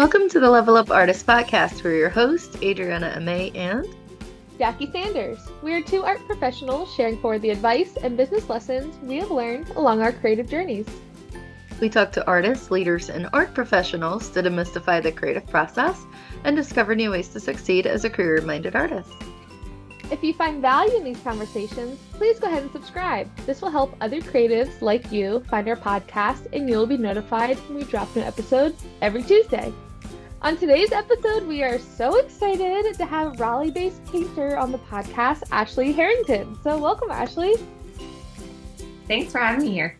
Welcome to the Level Up Artist Podcast. We're your hosts, Adriana Amay and Jackie Sanders. We are two art professionals sharing forward the advice and business lessons we have learned along our creative journeys. we talk to artists, leaders, and art professionals to demystify the creative process and discover new ways to succeed as a career-minded artist. If you find value in these conversations, please go ahead and subscribe. This will help other creatives like you find our podcast, and you'll be notified when we drop an episode every Tuesday. On today's episode, we are so excited to have Raleigh-based painter on the podcast, Ashley Harrington. So welcome, Ashley. Thanks for having me here.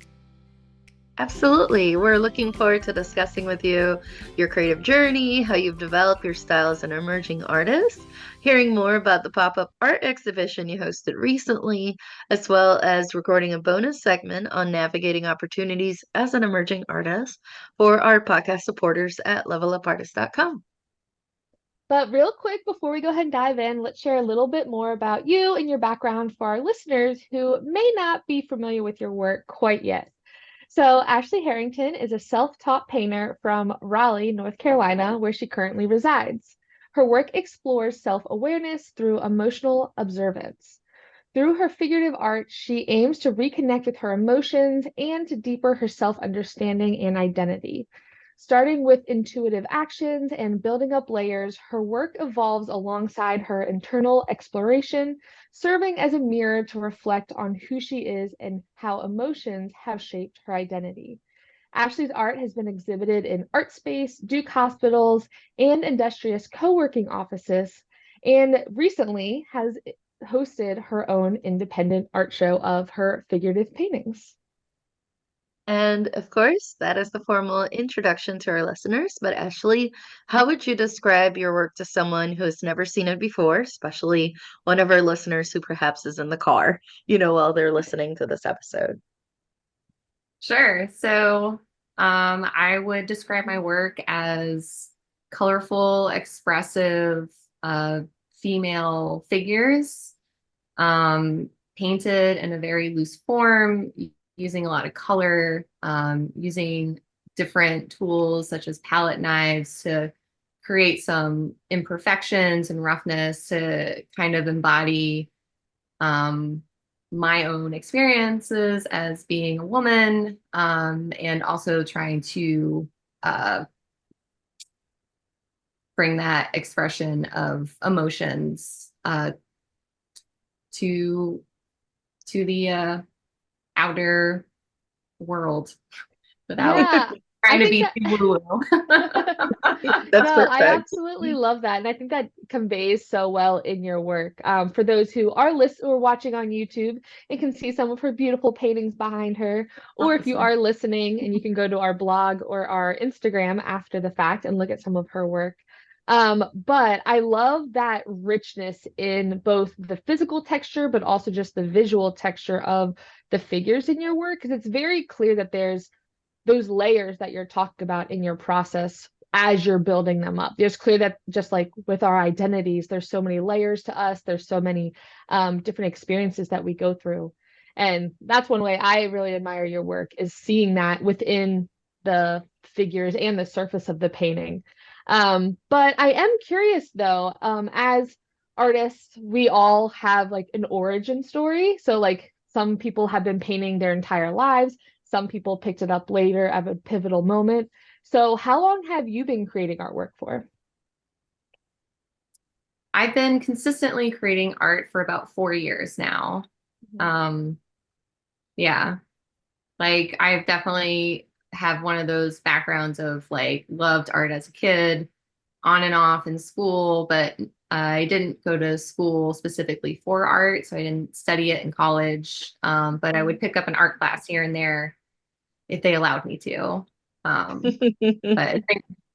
Absolutely. We're looking forward to discussing with you your creative journey, how you've developed your style as an emerging artist, hearing more about the pop-up art exhibition you hosted recently, as well as recording a bonus segment on navigating opportunities as an emerging artist for our podcast supporters at levelupartist.com. But real quick, before we go ahead and dive in, let's share a little bit more about you and your background for our listeners who may not be familiar with your work quite yet. So Ashley Harrington is a self-taught painter from Raleigh, North Carolina, where she currently resides. Her work explores self-awareness through emotional observance. Through her figurative art, she aims to reconnect with her emotions and to deepen her self-understanding and identity. Starting with intuitive actions and building up layers, her work evolves alongside her internal exploration, serving as a mirror to reflect on who she is and how emotions have shaped her identity. Ashley's art has been exhibited in Art Space, Duke Hospitals, and industrious co-working offices, and recently has hosted her own independent art show of her figurative paintings. And of course, that is the formal introduction to our listeners. But Ashley, how would you describe your work to someone who has never seen it before, especially one of our listeners who perhaps is in the car, while they're listening to this episode? Sure. So I would describe my work as colorful, expressive female figures painted in a very loose form, using a lot of color, using different tools such as palette knives to create some imperfections and roughness to kind of embody my own experiences as being a woman, and also trying to bring that expression of emotions to the outer world without trying to be too woo-woo. That's perfect. I absolutely love that. And I think that conveys so well in your work. For those who are listening or watching on YouTube and can see some of her beautiful paintings behind her, or if you are listening and you can go to our blog or our Instagram after the fact and look at some of her work. But I love that richness in both the physical texture, but also just the visual texture of the figures in your work, because it's very clear that there's those layers that you're talking about in your process as you're building them up. It's clear that just like with our identities, there's so many layers to us. There's so many different experiences that we go through. And that's one way I really admire your work, is seeing that within the figures and the surface of the painting. But I am curious though, as artists, we all have like an origin story. So like some people have been painting their entire lives. Some people picked it up later at a pivotal moment. So how long have you been creating artwork for? I've been consistently creating art for about 4 years now. Mm-hmm. Yeah, like I've definitely have one of those backgrounds of like loved art as a kid, on and off in school, but I didn't go to school specifically for art, so I didn't study it in college. But I would pick up an art class here and there if they allowed me to. But it's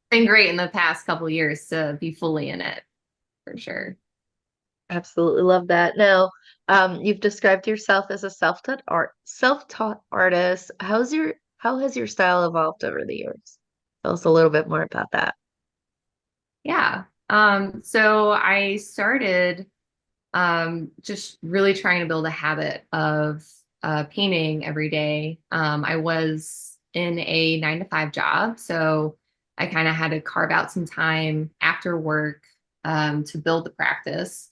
been great in the past couple of years to be fully in it, for sure. Absolutely love that. Now, you've described yourself as a self-taught artist. How has your style evolved over the years? Tell us a little bit more about that. Yeah. So I started just really trying to build a habit of painting every day. I was in a 9 to 5 job, so I kind of had to carve out some time after work to build the practice.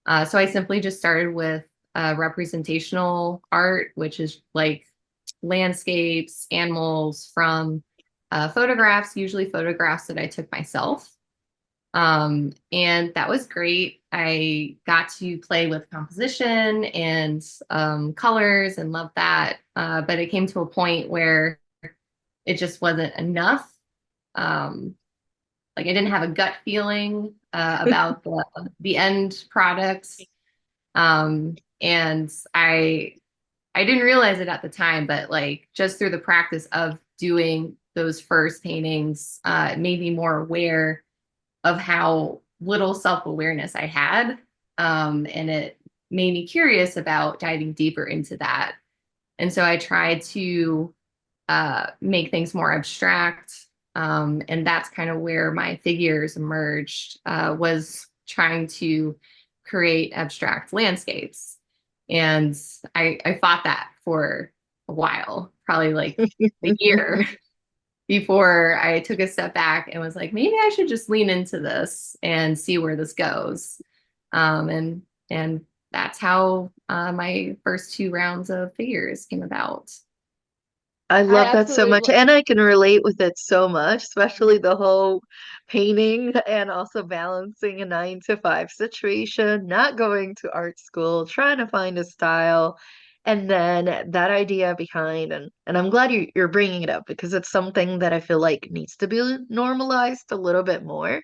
So I simply just started with representational art, which is like landscapes, animals from photographs, usually photographs that I took myself. And that was great. I got to play with composition and colors and loved that. But it came to a point where it just wasn't enough. Like I didn't have a gut feeling about the end product. And I didn't realize it at the time, but like just through the practice of doing those first paintings, it made me more aware of how little self-awareness I had. And it made me curious about diving deeper into that. And so I tried to make things more abstract. And that's kind of where my figures emerged, was trying to create abstract landscapes. And I fought that for a while, probably like a year before I took a step back and was like, maybe I should just lean into this and see where this goes. And that's how my first two rounds of figures came about. I I love that so absolutely much, love. and I can relate with it so much, especially the whole painting and also balancing a 9 to 5 situation, not going to art school, trying to find a style, and then that idea behind, and I'm glad you're bringing it up because it's something that I feel like needs to be normalized a little bit more.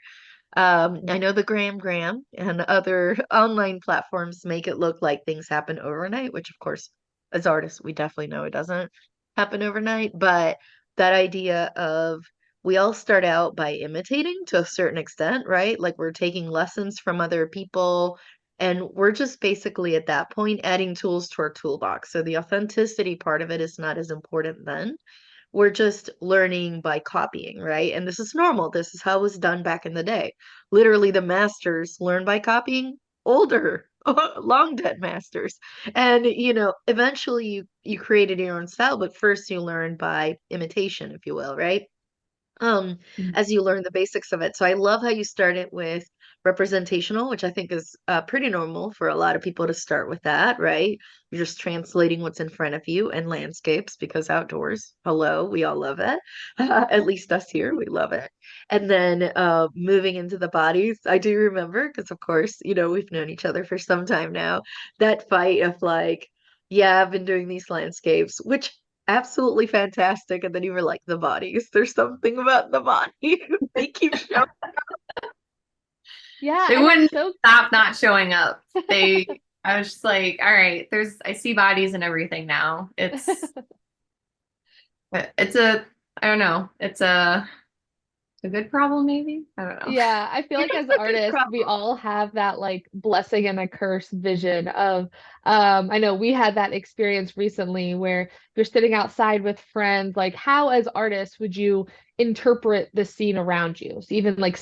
I know the Gram and other online platforms make it look like things happen overnight, which of course, as artists, we definitely know it doesn't happen overnight. But that idea of we all start out by imitating to a certain extent, right? Like we're taking lessons from other people, and we're just basically at that point adding tools to our toolbox. So the authenticity part of it is not as important then. We're just learning by copying, right? And this is normal. This is how it was done back in the day. Literally, the masters learned by copying older, long dead masters. And, eventually you created your own style, but first you learn by imitation, if you will, right? um as you learn the basics of it. So I love how you started with representational, which I think is pretty normal for a lot of people to start with that, right? You're just translating what's in front of you, and landscapes because outdoors, hello, we all love it. At least us here, we love it. And then moving into the bodies, I do remember because of course, we've known each other for some time now, that fight of like, yeah, I've been doing these landscapes, which absolutely fantastic. And then you were like, the bodies. There's something about the body. They keep showing. Yeah, They and it's wouldn't so. stop not showing up. I was just like, all right, I see bodies and everything now. It's I don't know, it's a good problem, maybe. I don't know. Yeah, I feel It like is as a good artists, we problem. all have that like blessing and a curse vision of I know we had that experience recently where you're sitting outside with friends, like how as artists would you interpret the scene around you? So even like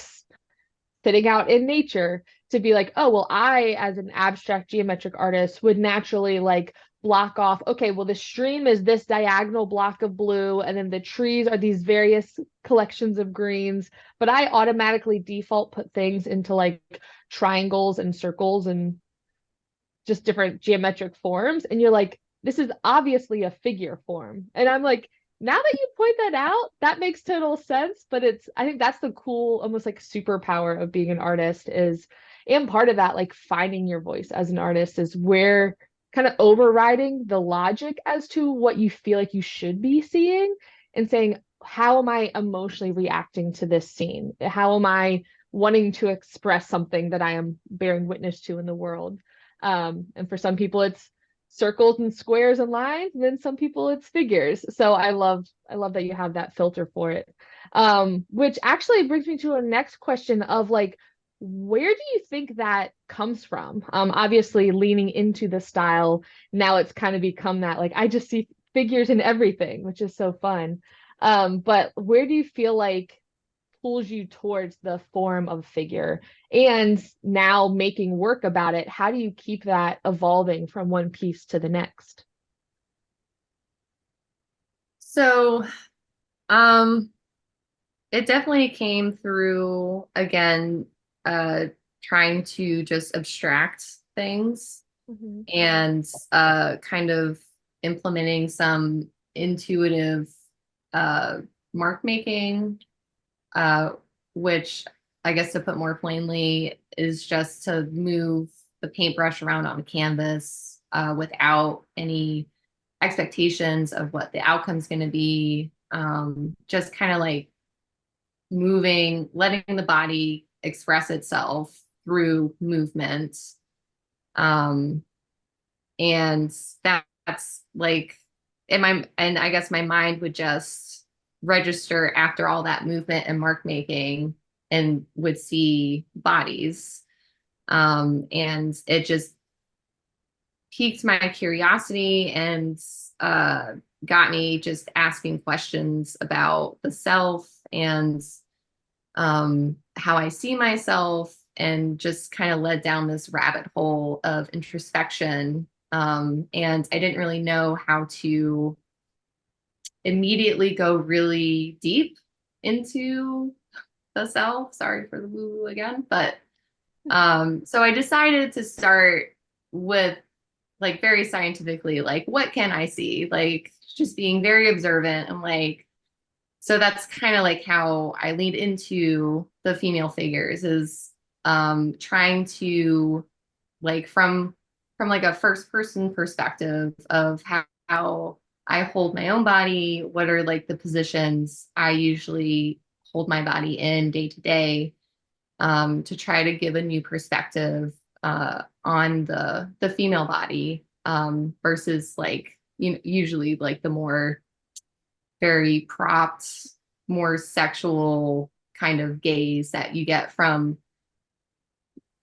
sitting out in nature to be like, oh, well, I, as an abstract geometric artist, would naturally like block off, okay, well, the stream is this diagonal block of blue, and then the trees are these various collections of greens. But I automatically default put things into like triangles and circles and just different geometric forms. And you're like, this is obviously a figure form. And I'm like, now that you point that out, that makes total sense. But I think that's the cool, almost like superpower of being an artist is, and part of that, like finding your voice as an artist is where kind of overriding the logic as to what you feel like you should be seeing and saying, how am I emotionally reacting to this scene? How am I wanting to express something that I am bearing witness to in the world? And for some people, it's circles and squares and lines, and then some people it's figures. So I love that you have that filter for it. Which actually brings me to a next question of like, where do you think that comes from? Obviously leaning into the style, now it's kind of become that like I just see figures in everything, which is so fun. But where do you feel like pulls you towards the form of figure and now making work about it, how do you keep that evolving from one piece to the next? So, um, it definitely came through again, uh, trying to just abstract things Mm-hmm. and kind of implementing some intuitive uh, mark making, uh, which I guess to put more plainly is just to move the paintbrush around on a canvas without any expectations of what the outcome's going to be. Just kind of like moving, letting the body express itself through movement. Um, and that's like and I guess my mind would just register after all that movement and mark making and would see bodies. And it just piqued my curiosity and uh, got me just asking questions about the self and how I see myself, and just kind of led down this rabbit hole of introspection. And I didn't really know how to immediately go really deep into the self. Sorry for the woo woo again. But so I decided to start with like very scientifically, like, what can I see? Like, just being very observant and like, so that's kind of like how I lead into the female figures is trying to like from like a first person perspective of how I hold my own body, what are like the positions I usually hold my body in day to day, to try to give a new perspective on the female body, versus like usually like the more very propped, more sexual kind of gaze that you get from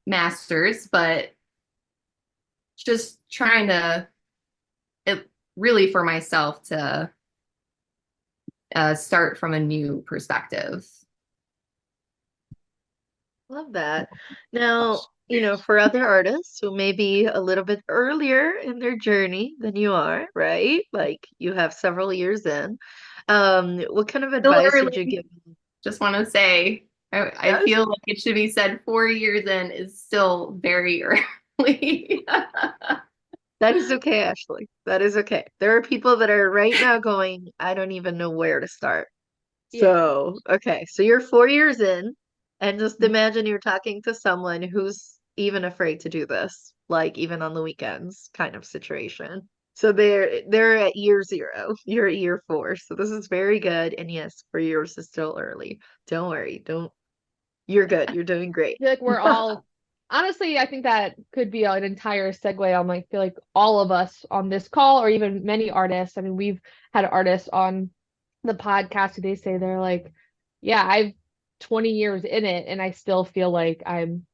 masters, but just trying to it really for myself to start from a new perspective. Love that. Now, for other artists who may be a little bit earlier in their journey than you are, right? Like you have several years in, what kind of Still advice would you early. give? Just want to say, I Yes, feel like it should be said 4 years in is still very early. that is okay, Ashley. That is okay. There are people that are right now going, I don't even know where to start. Yeah. So, okay, so you're 4 years in, and just imagine you're talking to someone who's even afraid to do this, like even on the weekends kind of situation. So they're at year zero. You're at year four. So this is very good. And yes, 4 years is still early. Don't worry. Don't You're good. You're doing great. I feel like we're all honestly, I think that could be an entire segue on like feel like all of us on this call or even many artists. I mean, we've had artists on the podcast who they say they're like, yeah, I've 20 years in it and I still feel like I'm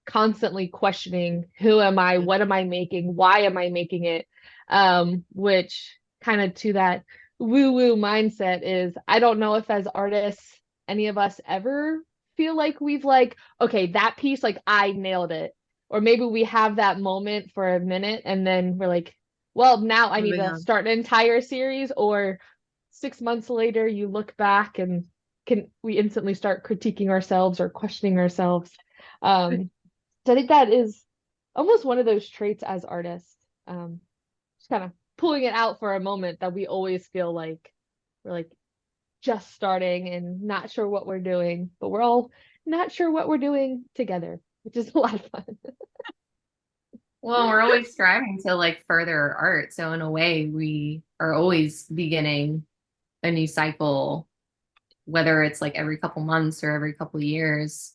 constantly questioning who am I, what am I making, why am I making it? Which kind of to that woo-woo mindset is I don't know if as artists any of us ever feel like we've like, okay, that piece, like I nailed it. Or maybe we have that moment for a minute and then we're like, well, now I need Moving to on. start an entire series, or 6 months later you look back and can we instantly start critiquing ourselves or questioning ourselves. So I think that is almost one of those traits as artists. Just kind of pulling it out for a moment that we always feel like we're like just starting and not sure what we're doing, but we're all not sure what we're doing together, which is a lot of fun. Well, we're always striving to like further our art. So in a way, we are always beginning a new cycle, whether it's like every couple months or every couple years,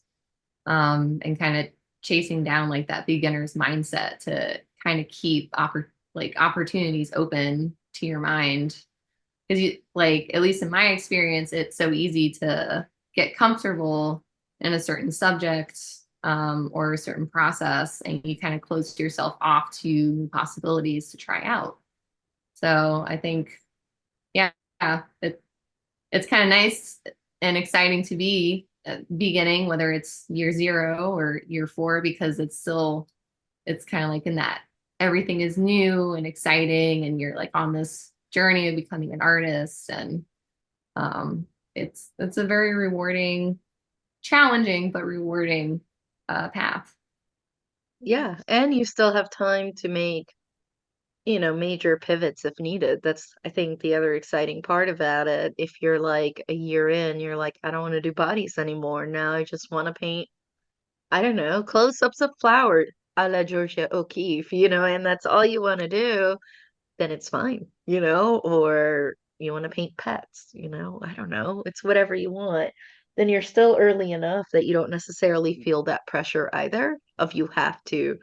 and kind of chasing down like that beginner's mindset to kind of keep opportunities open to your mind. Because you like, at least in my experience, it's so easy to get comfortable in a certain subject, or a certain process, and you kind of close yourself off to new possibilities to try out. So I think, yeah, it's kind of nice and exciting to be beginning, whether it's year zero or year four, because it's kind of like in that everything is new and exciting, and you're like on this journey of becoming an artist, and it's a very rewarding, challenging but rewarding path. Yeah, and you still have time to make, major pivots if needed. That's, I think, the other exciting part about it. If you're like a year in, you're like, I don't want to do bodies anymore. Now I just want to paint, I don't know, close-ups of flowers a la Georgia O'Keeffe, and that's all you want to do, then it's fine, or you want to paint pets, I don't know. It's whatever you want. Then you're still early enough that you don't necessarily feel that pressure either of you have to.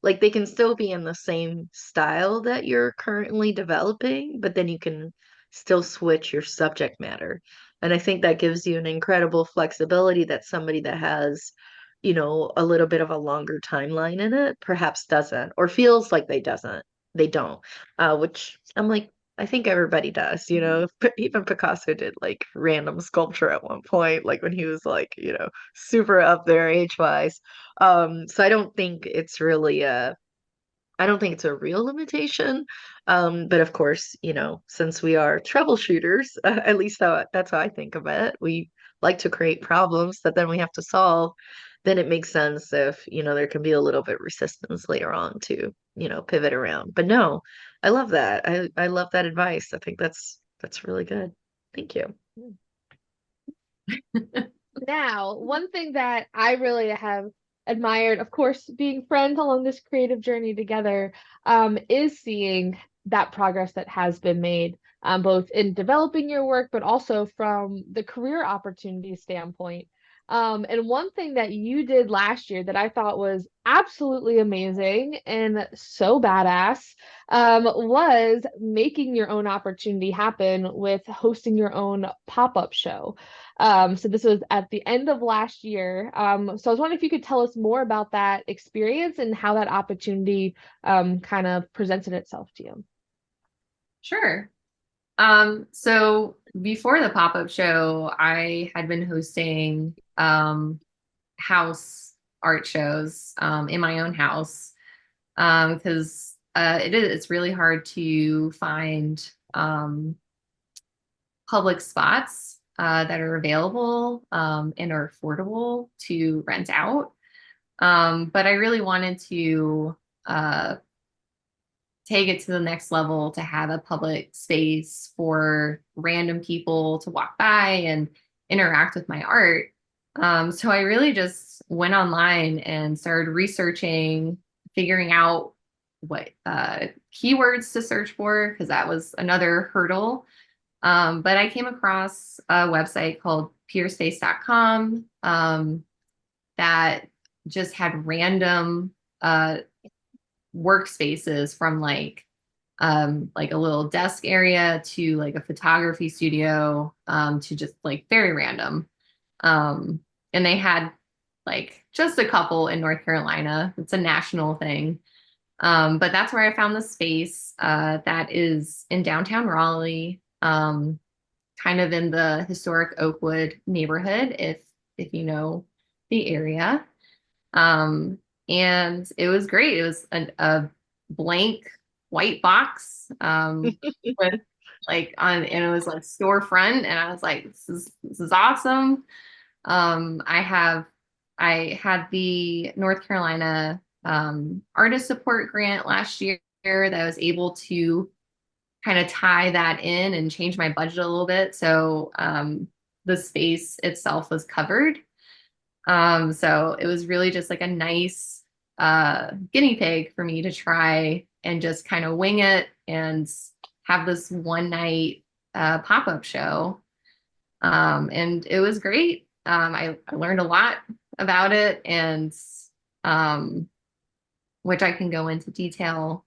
Like they can still be in the same style that you're currently developing, but then you can still switch your subject matter. And I think that gives you an incredible flexibility that somebody that has, a little bit of a longer timeline in it perhaps doesn't, or feels like they don't, which I'm like, I think everybody does, even Picasso did like random sculpture at one point, like when he was like, super up there age-wise. So I don't think it's a real limitation. But of course, since we are troubleshooters, at least that's how I think of it. We like to create problems that then we have to solve. Then it makes sense if, there can be a little bit resistance later on to, pivot around. But no, I love that. I love that advice. I think that's really good. Thank you. Now, one thing that I really have admired, of course, being friends along this creative journey together, is seeing that progress that has been made, both in developing your work, but also from the career opportunity standpoint. And one thing that you did last year that I thought was absolutely amazing and so badass, was making your own opportunity happen with hosting your own pop-up show. So this was at the end of last year. So I was wondering if you could tell us more about that experience and how that opportunity kind of presented itself to you. Sure. So before the pop-up show, I had been hosting house art shows in my own house because it's really hard to find public spots that are available and are affordable to rent out. But I really wanted to uh, take it to the next level to have a public space for random people to walk by and interact with my art. So I really just went online and started researching, figuring out what keywords to search for, because that was another hurdle. But I came across a website called peerspace.com that just had random workspaces from like a little desk area to like a photography studio to just like very random. And they had like just a couple in North Carolina. It's a national thing. But that's where I found the space that is in downtown Raleigh, kind of in the historic Oakwood neighborhood, if you know the area. And it was great. It was a blank white box with like on, and it was like storefront, and I was like, this is awesome. I had the North Carolina artist support grant last year that I was able to kind of tie that in and change my budget a little bit. So the space itself was covered. So it was really just like a nice guinea pig for me to try and just kind of wing it and have this one night pop-up show. And it was great. I learned a lot about it, and which I can go into detail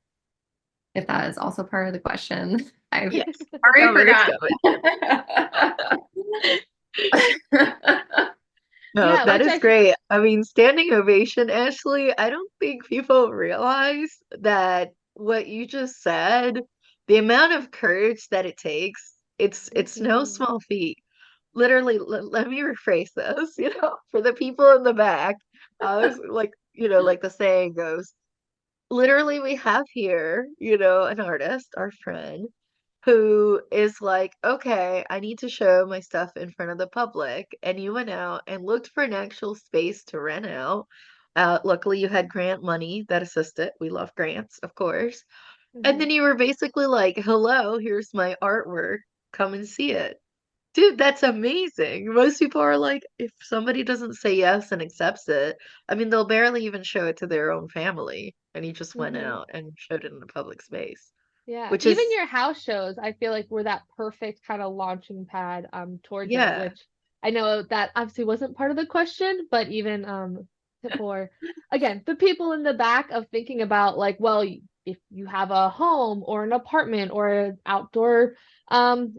if that is also part of the question. I've Yes. already forgot. No, Yeah, that which is great. I mean, standing ovation, Ashley, I don't think people realize that what you just said, the amount of courage that it takes, it's no Mhm. small feat. Literally, let me rephrase this, for the people in the back. Like, like the saying goes, literally we have here, an artist, our friend, who is like, okay, I need to show my stuff in front of the public. And you went out and looked for an actual space to rent out. Luckily, you had grant money that assisted. We love grants, of course. And Mhm. then you were basically like, hello, here's my artwork. Come and see it. Dude, that's amazing. Most people are like, if somebody doesn't say yes and accepts it, I mean, they'll barely even show it to their own family. And he just went Mhm. out and showed it in a public space, Yeah, which even is, your house shows, I feel like were that perfect kind of launching pad towards it, yeah. which I know that obviously wasn't part of the question, but even for again, the people in the back of thinking about like, well, if you have a home or an apartment or an outdoor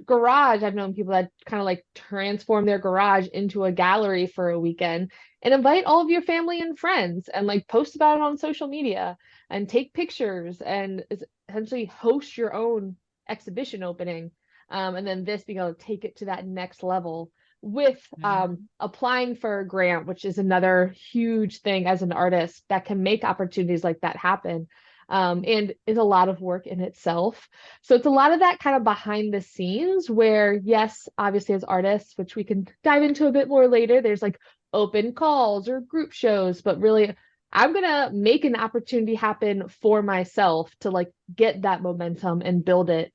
garage, I've known people that kind of like transform their garage into a gallery for a weekend and invite all of your family and friends and like post about it on social media and take pictures and essentially host your own exhibition opening. And then this being able to take it to that next level with Mhm. applying for a grant, which is another huge thing as an artist that can make opportunities like that happen. And is a lot of work in itself. So it's a lot of that kind of behind the scenes where, yes, obviously as artists, which we can dive into a bit more later, there's like open calls or group shows, but really I'm gonna make an opportunity happen for myself to like get that momentum and build it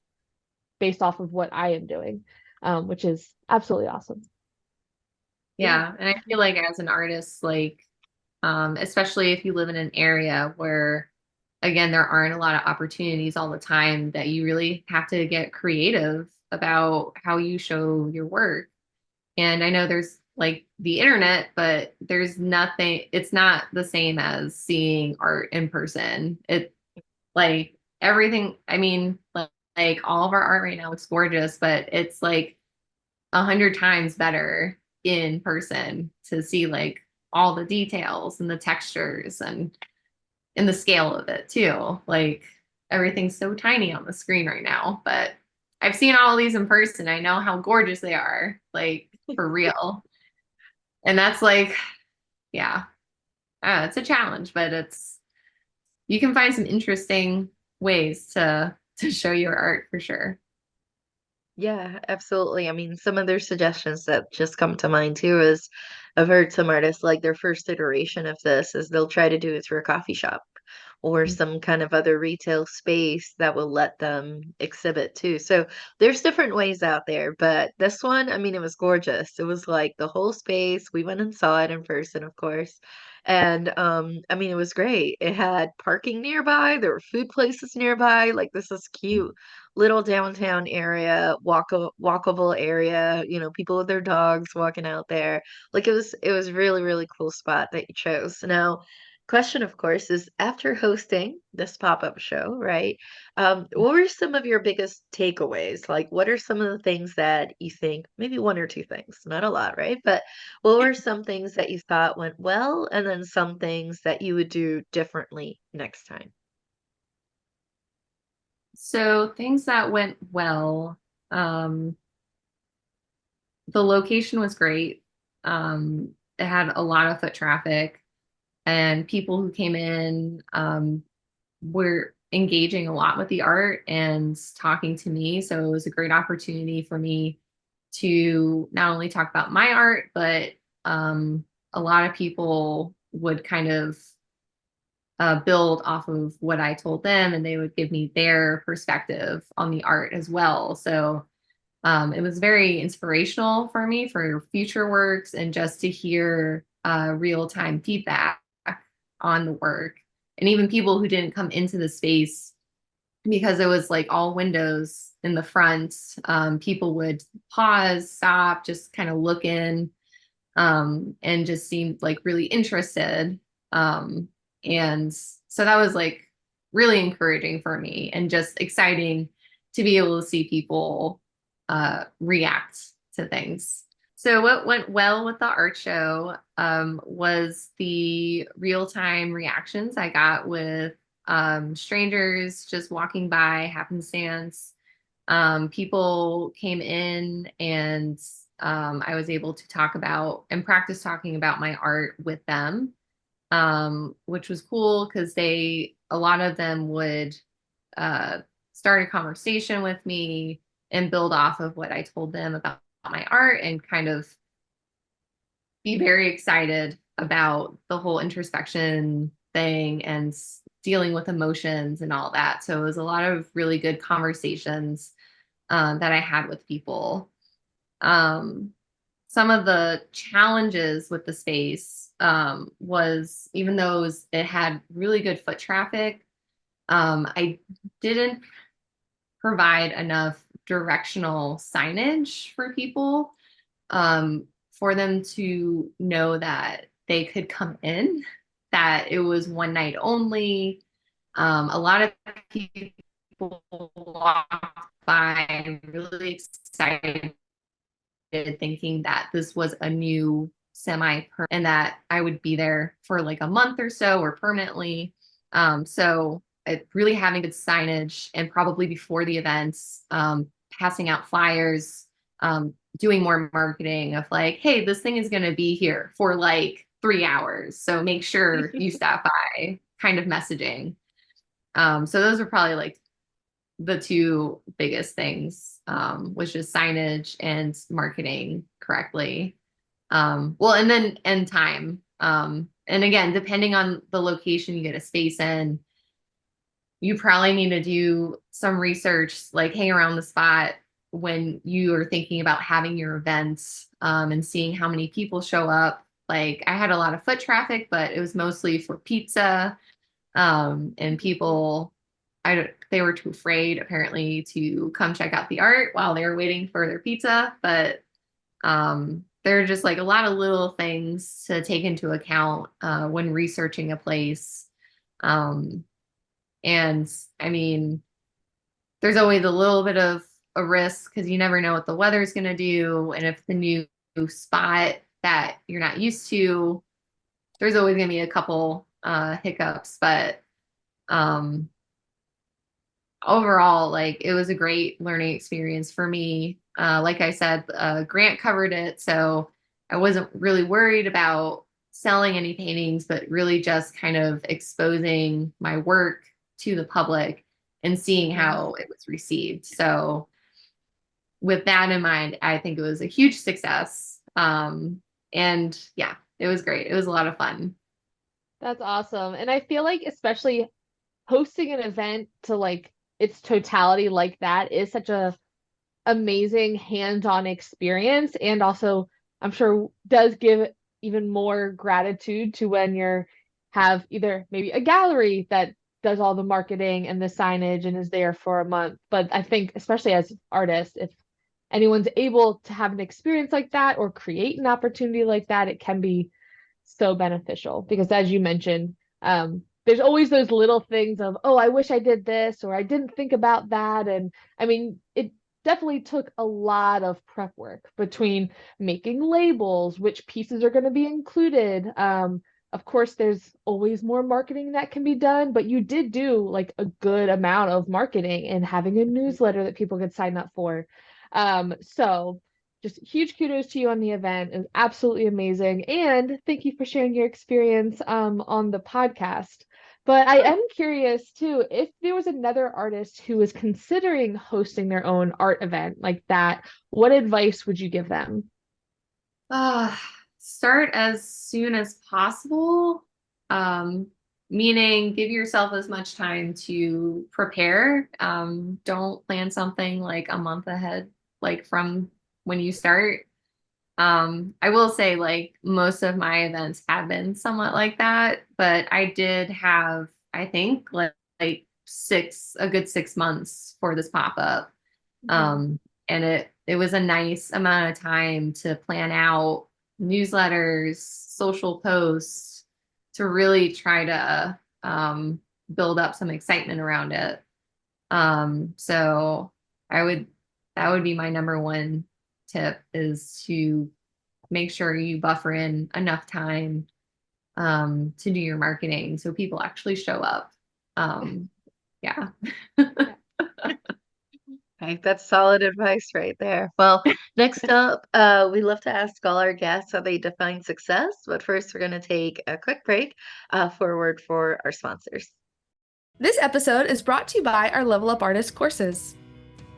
based off of what I am doing, which is absolutely awesome. Yeah. Yeah. And I feel like as an artist, like, especially if you live in an area where, again, there aren't a lot of opportunities all the time, that you really have to get creative about how you show your work. And I know there's like the internet, but there's nothing, it's not the same as seeing art in person. It like everything, I mean, like all of our art right now looks gorgeous, but it's like 100 times better in person to see like all the details and the textures and the scale of it too. Like everything's so tiny on the screen right now, but I've seen all these in person. I know how gorgeous they are, like for real. And that's like, yeah, it's a challenge, but it's you can find some interesting ways to show your art for sure. Yeah, absolutely. I mean, some of their suggestions that just come to mind too is I've heard some artists like their first iteration of this is they'll try to do it through a coffee shop or some kind of other retail space that will let them exhibit too. So there's different ways out there, but this one, I mean, it was gorgeous. It was like the whole space. We went and saw it in person, of course. And I mean, it was great. It had parking nearby, there were food places nearby. Like this is cute little downtown area, walkable area, people with their dogs walking out there. Like it was really, really cool spot that you chose. Now, question, of course, is after hosting this pop-up show, right? What were some of your biggest takeaways? Like, what are some of the things that you think, maybe one or two things, not a lot, right? But what were some things that you thought went well, and then some things that you would do differently next time? So things that went well, um, the location was great. It had a lot of foot traffic, and people who came in were engaging a lot with the art and talking to me. So it was a great opportunity for me to not only talk about my art, but a lot of people would kind of build off of what I told them, and they would give me their perspective on the art as well. So it was very inspirational for me for future works and just to hear real time feedback on the work. And even people who didn't come into the space because it was like all windows in the front, people would pause, stop, just kind of look in and just seemed like really interested. And so that was like really encouraging for me and just exciting to be able to see people react to things. So what went well with the art show was the real-time reactions I got with strangers just walking by, happenstance. People came in and I was able to talk about and practice talking about my art with them, which was cool because a lot of them would uh, start a conversation with me and build off of what I told them about my art, and kind of be very excited about the whole introspection thing and dealing with emotions and all that. So it was a lot of really good conversations that I had with people. Some of the challenges with the space was, even though it had really good foot traffic, I didn't provide enough directional signage for people, for them to know that they could come in, that it was one night only. A lot of people walked by really excited, thinking that this was a new and that I would be there for like a month or so or permanently. So really having good signage, and probably before the events, passing out flyers, doing more marketing of like, hey, this thing is going to be here for like 3 hours. So make sure you stop by, kind of messaging. So those are probably like the two biggest things, was just signage and marketing correctly. Well, and then end time. And again, depending on the location you get a space in, you probably need to do some research, like hang around the spot when you are thinking about having your events, and seeing how many people show up. Like I had a lot of foot traffic, but it was mostly for pizza. And people, they were too afraid apparently to come check out the art while they were waiting for their pizza. But there are just like a lot of little things to take into account when researching a place. And I mean, there's always a little bit of a risk because you never know what the weather's going to do. And if the new spot that you're not used to, there's always going to be a couple hiccups. But overall, like it was a great learning experience for me. Like I said, Grant covered it, so I wasn't really worried about selling any paintings, but really just kind of exposing my work to the public and seeing how it was received. So with that in mind, I think it was a huge success. And yeah, it was great. It was a lot of fun. That's awesome. And I feel like especially hosting an event to like its totality like that is such a amazing hands-on experience, and also I'm sure does give even more gratitude to when you're have either maybe a gallery that does all the marketing and the signage and is there for a month. But I think especially as artists, if anyone's able to have an experience like that or create an opportunity like that, it can be so beneficial because as you mentioned, there's always those little things of, oh, I wish I did this or I didn't think about that. And I mean, it definitely took a lot of prep work between making labels, which pieces are going to be included. Of course, there's always more marketing that can be done, but you did do like a good amount of marketing and having a newsletter that people could sign up for. So just huge kudos to you on the event. It was absolutely amazing. And thank you for sharing your experience on the podcast. But I am curious too, if there was another artist who was considering hosting their own art event like that, what advice would you give them? Start as soon as possible. Meaning give yourself as much time to prepare. Don't plan something like a month ahead, like from when you start. I will say like most of my events have been somewhat like that, but I did have, I think like a good 6 months for this pop-up. And it was a nice amount of time to plan out newsletters, social posts, to really try to build up some excitement around it. So that would be my number one tip, is to make sure you buffer in enough time to do your marketing so people actually show up. Yeah. Okay, that's solid advice right there. Well, next up, we love to ask all our guests how they define success, but first we're going to take a quick break, for a word for our sponsors. This episode is brought to you by our Level Up Artist courses.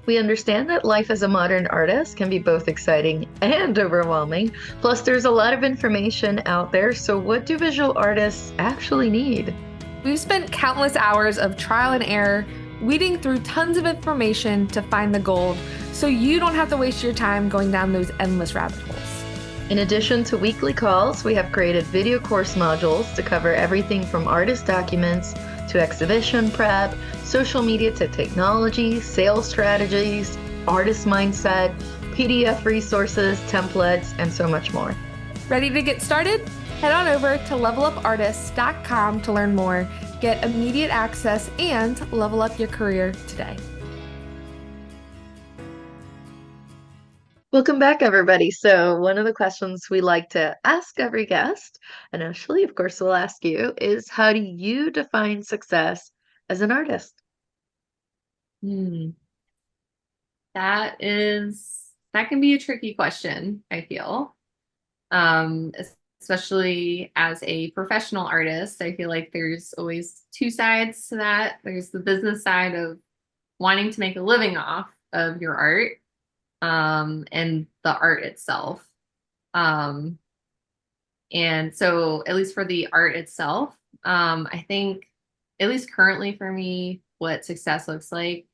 We understand that life as a modern artist can be both exciting and overwhelming. Plus, there's a lot of information out there. So, what do visual artists actually need? We've spent countless hours of trial and error, weeding through tons of information to find the gold, so you don't have to waste your time going down those endless rabbit holes. In addition to weekly calls, we have created video course modules to cover everything from artist documents to exhibition prep, social media to technology, sales strategies, artist mindset, PDF resources, templates, and so much more. Ready to get started? Head on over to levelupartists.com to learn more, get immediate access, and level up your career today. Welcome back, everybody. So one of the questions we like to ask every guest, and Ashley, of course, we'll ask you, is how do you define success as an artist? That can be a tricky question, I feel. Especially as a professional artist, I feel like there's always two sides to that. There's the business side of wanting to make a living off of your art, and the art itself. And so at least for the art itself, I think, at least currently for me, what success looks like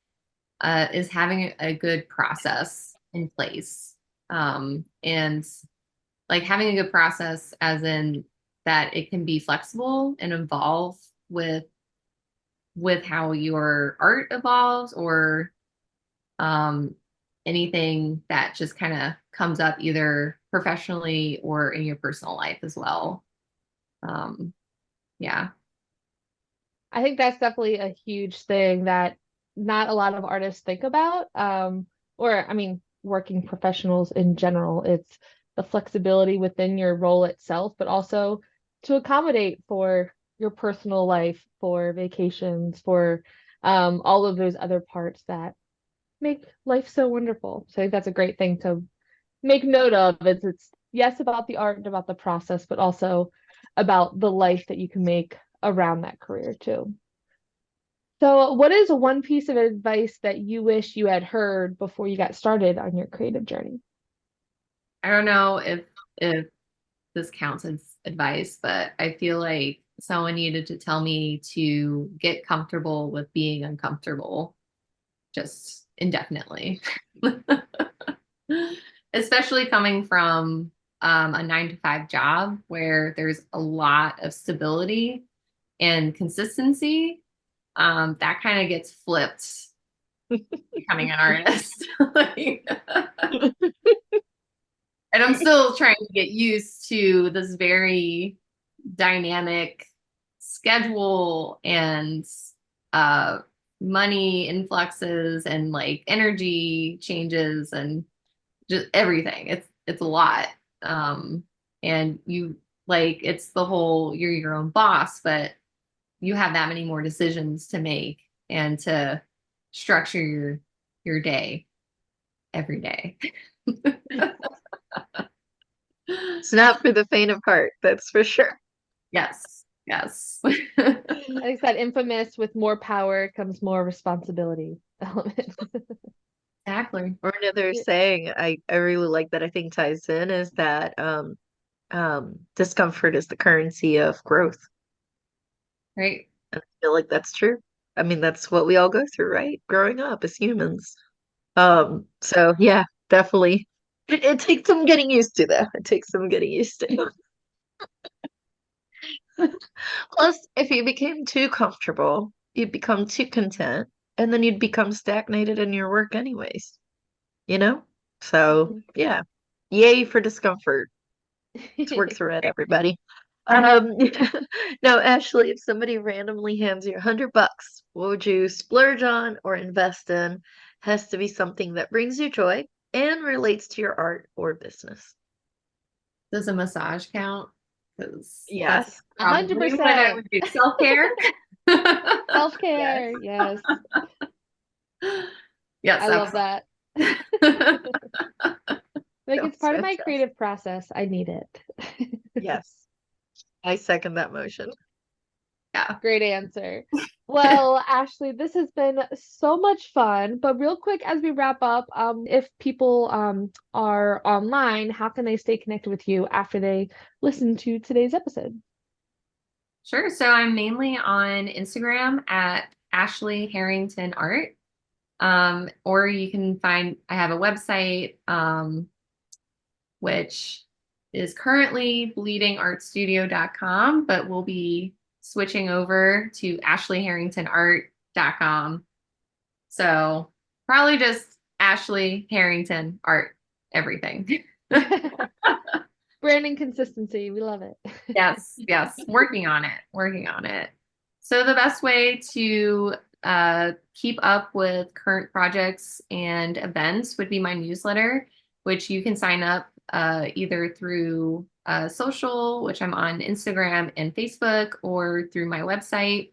is having a good process in place. And like having a good process as in that it can be flexible and evolve with how your art evolves, or anything that just kind of comes up either professionally or in your personal life as well. Yeah. I think that's definitely a huge thing that not a lot of artists think about. Or I mean, working professionals in general, it's the flexibility within your role itself, but also to accommodate for your personal life, for vacations, for all of those other parts that make life so wonderful. So I think that's a great thing to make note of. It's yes about the art and about the process, but also about the life that you can make around that career too. So, what is one piece of advice that you wish you had heard before you got started on your creative journey? I don't know if this counts as advice, but I feel like someone needed to tell me to get comfortable with being uncomfortable just indefinitely. Especially coming from a 9-to-5 job where there's a lot of stability and consistency. That kind of gets flipped becoming an artist. And I'm still trying to get used to this very dynamic schedule and money influxes and like energy changes and just everything. It's a lot. And you like it's the whole you're your own boss, but you have that many more decisions to make and to structure your day every day. It's not for the faint of heart, that's for sure. Yes. Yes. I think it's that infamous with more power comes more responsibility element. Exactly. Or another saying I really like that I think ties in is that discomfort is the currency of growth. Right. And I feel like that's true. I mean, that's what we all go through, right? Growing up as humans. So yeah, definitely. It takes some getting used to, though. It takes some getting used to. Plus, if you became too comfortable, you'd become too content, and then you'd become stagnated in your work anyways, you know? So yeah. Yay for discomfort. Let's work through it, everybody. Um, now, Ashley, if somebody randomly hands you $100, what would you splurge on or invest in? Has to be something that brings you joy and relates to your art or business. Does a massage count? Because that's Yes. probably what I 100%. would do. Self-care. Self-care, yes. Yes, I love that. Like it's That's part of my fantastic. creative process. I need it. Yes. I second that motion. Yeah. Great answer. Well, Ashley, this has been so much fun. But real quick, as we wrap up, if people are online, how can they stay connected with you after they listen to today's episode? Sure. So I'm mainly on Instagram at Ashley Harrington Art. Or you can find, I have a website, which is currently bleedingartstudio.com, but we'll be switching over to ashleyharringtonart.com. So probably just Ashley Harrington Art, everything. Branding consistency. We love it. Yes. Working on it. So the best way to keep up with current projects and events would be my newsletter, which you can sign up either through social, which I'm on Instagram and Facebook, or through my website,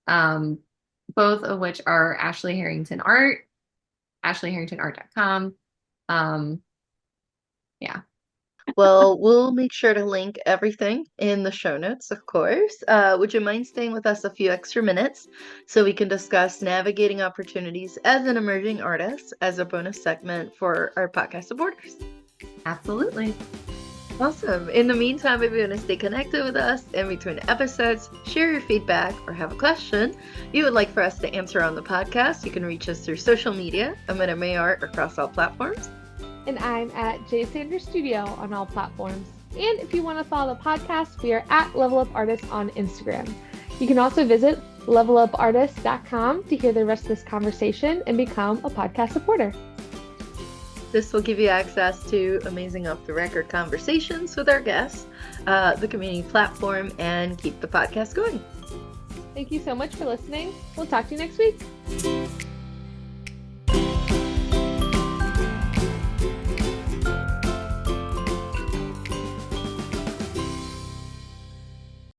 both of which are Ashley Harrington Art, ashleyharringtonart.com. Yeah. Well, we'll make sure to link everything in the show notes, of course. Would you mind staying with us a few extra minutes so we can discuss navigating opportunities as an emerging artist as a bonus segment for our podcast supporters? Absolutely. Awesome. In the meantime, if you want to stay connected with us in between episodes, share your feedback, or have a question you would like for us to answer on the podcast, you can reach us through social media. I'm at May Art across all platforms. And I'm at J Sanders Studio on all platforms. And if you want to follow the podcast, we are at Level Up Artists on Instagram. You can also visit levelupartist.com to hear the rest of this conversation and become a podcast supporter. This will give you access to amazing off-the-record conversations with our guests, the community platform, and keep the podcast going. Thank you so much for listening. We'll talk to you next week.